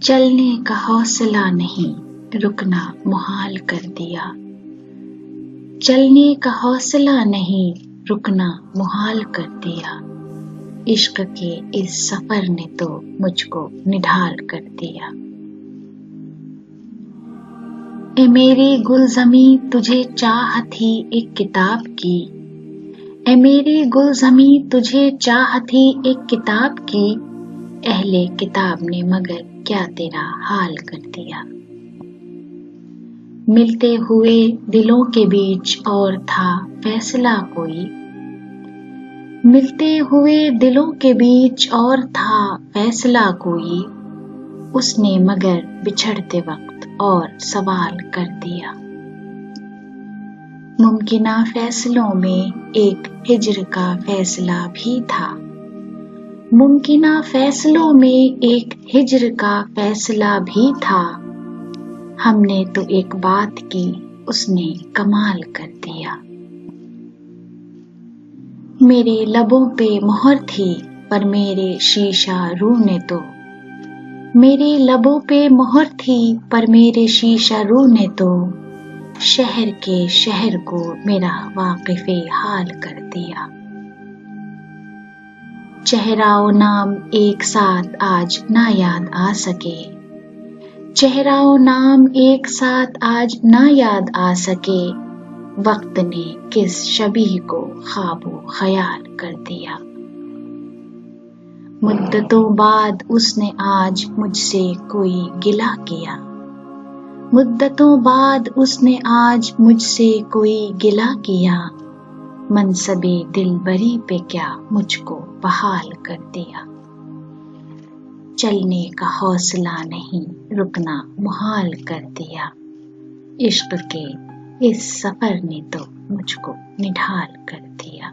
چلنے کا حوصلہ نہیں، رکنا محال کر دیا۔ چلنے کا حوصلہ نہیں، رکنا محال کر دیا۔ عشق کے اس سفر نے تو مجھ کو نڈھال کر دیا۔ اے میری گلزمیں تجھے چاہت ہی ایک کتاب کی، اے میری گلزمیں تجھے چاہت ہی ایک کتاب کی، اہل کتاب نے مگر کیا تیرا حال کر دیا۔ ملتے ہوئے دلوں کے بیچ اور تھا فیصلہ کوئی، ملتے ہوئے دلوں کے بیچ اور تھا فیصلہ کوئی، اس نے مگر بچھڑتے وقت اور سوال کر دیا۔ ممکنہ فیصلوں میں ایک ہجر کا فیصلہ بھی تھا، ممکنہ فیصلوں میں ایک ہجر کا فیصلہ بھی تھا، ہم نے تو ایک بات کی اس نے کمال کر دیا۔ میرے لبوں پہ مہر تھی پر میرے شیشہ رو نے تو، میرے لبوں پہ مہر تھی پر میرے شیشہ رو نے تو، شہر کے شہر کو میرا واقف حال کر دیا۔ چہرہ و نام ایک ساتھ آج نہ یاد آ سکے، چہرہ و نام ایک ساتھ آج نہ یاد آ سکے، وقت نے کس شبیہ کو خواب و خیال کر دیا۔ مدتوں بعد اس نے آج مجھ سے کوئی گلہ کیا، مدتوں بعد اس نے آج مجھ سے کوئی گلہ کیا، منصب دلبری پہ کیا مجھ کو بحال کر دیا۔ چلنے کا حوصلہ نہیں، رکنا محال کر دیا، عشق کے اس سفر نے تو مجھ کو نڈھال کر دیا۔